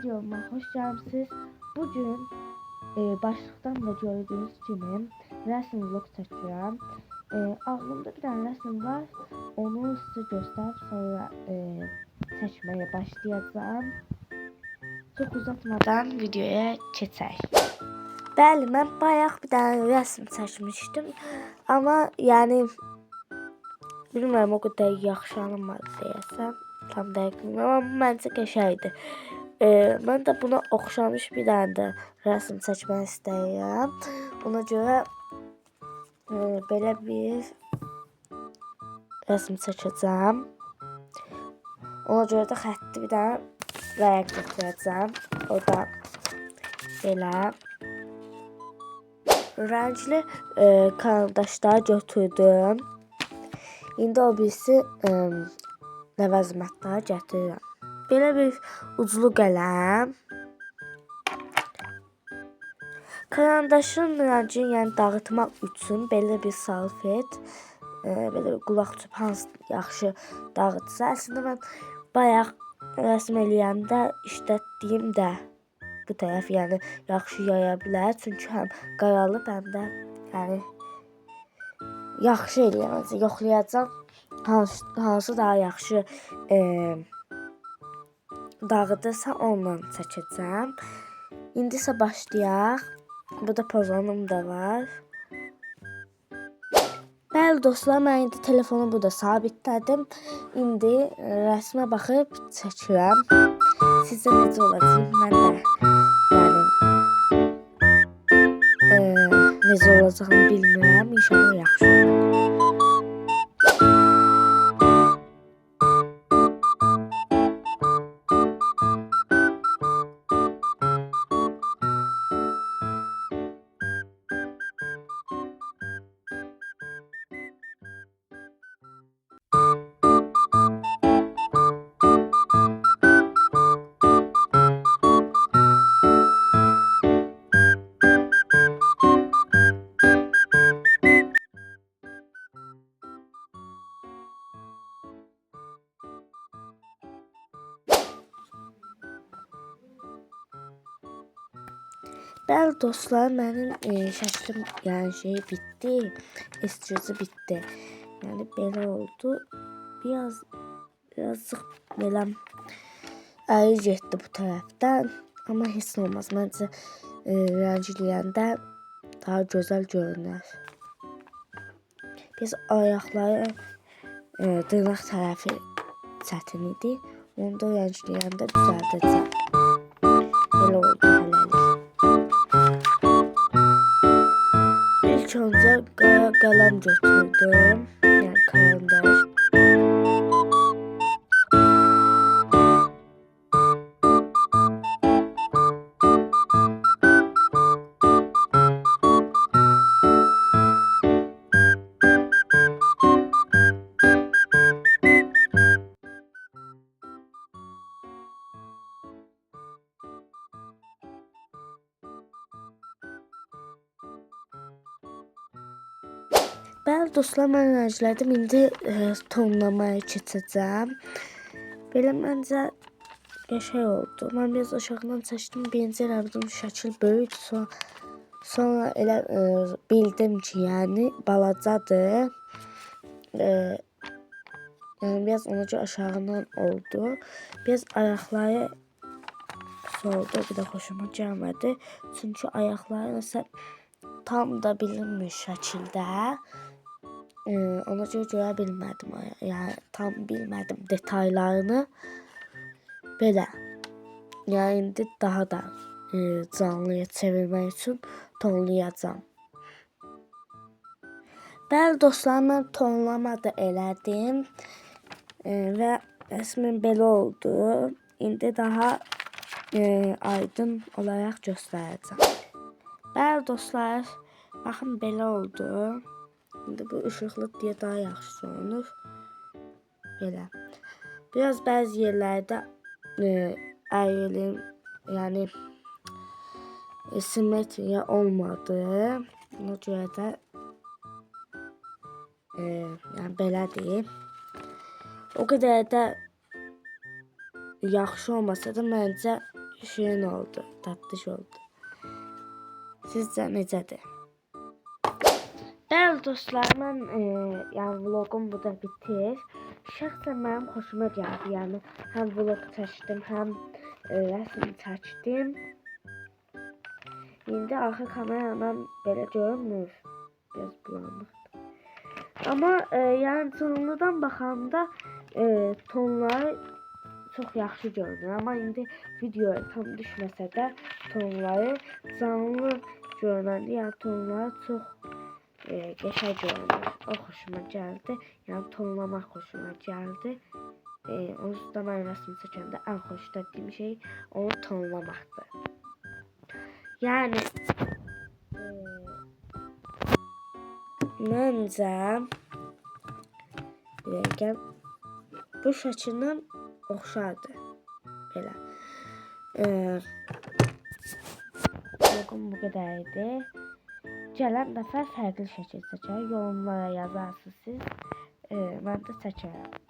videoma hoş gəlmisiniz. Bugün başlıqdan da gördüğünüz kimi rəsm vlog çəkirəm. Ağlımda bir dənə rəsm var. Onu sizə göstərib sonra çəkməyə başlayacağım. Çox uzatmadan videoya keçək. Bəli, mən bayaq bir dənə rəsm çəkmişdim. Amma yəni bilmirəm o qədər yaxşı alınmadı deyəsəm. Tam dəqiq bilmirəm, amma məncə qəşəngdir. Mən də buna oxşamış bir dənə də rəsm çəkmək istəyirəm. Ona görə belə bir rəsm çəkəcəm. Ona görə də xətti bir dənə vərəq götürəcəm. O da belə rəngli karandaşlar götürdüm. İndi o birisi ləvəzmətləri gətirirəm. Belə bir uclu qələm. Karandaşın rəngini yəni dağıtmaq üçün belə bir salfet, belə bir qulaq çöp hansı yaxşı dağıtsa. Əslində mən bayaq rəsm eləyəndə işlətdiyim də bu tərəf yəni yaxşı yaya bilər. Çünki həm qaralıb, həm də yəni yaxşı eləyəcəm, yoxlayacağam. Hansı daha yaxşı dağıdırsa onunla çəkəcəm. İndi isə başlayaq. Burada pozanım da var. Bəli dostlar, mən indi telefonu burada sabitlədim. İndi rəsmə baxıb çəkirəm. Sizcə necə olacaq? Mən də yəni necə olacağını bilmirəm. İnşallah yaxşı olur. Bəli dostlar, mənim şəklim yəni şey bitdi. Eskizi bitdi. Yəni belə oldu. Birazcıq belə əri getdi bu tərəfdən. Amma heç nə olmaz. Məncə rəngləyəndə daha gözəl görünər. Biz ayaqları dırnaq tərəfi çətin idi. Onu da rəngləyəndə düzəldəcəm. Belə oldu hələlik. İlk öncə qara qələm götürdüm. Yəni karandaş. Bəli dostlar, mən rənglədim. İndi tonlamaya keçəcəm. Belə məncə qəşəng oldu. Mən biraz aşağıdan çəkdim. Birinci elədim, şəkil böyükdür. Sonra elə bildim ki, yəni balacadır. Yəni biraz ona görə aşağıdan oldu. Biraz ayaqları soldu. Bir də xoşuma gəlmədi. Çünki ayaqları nəsə tam da bilinmir şəkildə. Ona görə bilmədim. Yəni tam bilmədim detaylarını. Belə. Yəni indi daha da canlıya çevirmək üçün tonlayacağam. Bəli dostlar, mən tonlama da elədim. Və rəsmim belə oldu. İndi daha aydın olaraq göstərəcəm. Bəli dostlar, baxın belə oldu. İndi bu işıqlı deyə daha yaxşı görünür. Belə. Biraz bəzi yerlərdə əyilin, yəni simmetriya olmadı. Ona görə də yəni belədir. O qədər də yaxşı olmasa da məncə şirin oldu, tatlış oldu. Sizcə necədir? Bəli dostlar, mən yəni vloqum burada bitir. Şəxsən mənim xoşuma gəldi. Yəni həm vloq çəkdim, həm rəsm çəkdim. İndi arxa kameradan belə görünmür. Biraz bulanıqdır. Amma yəni canlıdan baxanda tonları çox yaxşı görünür. Amma indi videoya tam düşməsə də tonları canlı görünəndə, yəni tonları çox qəşəng görünür. O xoşuma gəldi. Yəni tonlamaq xoşuma gəldi. Onsuz da mən rəsm çəkəndə ən xoşladığım şey onu tonlamaqdır. Yəni məncə bir dəqiqə bu şəkillə oxşardı. Belə. Vloqum bu qədər idi. Gələn dəfə fərqli şəkil çəkər. Yorumlara yazarsınız siz. Mən də çəkərəm.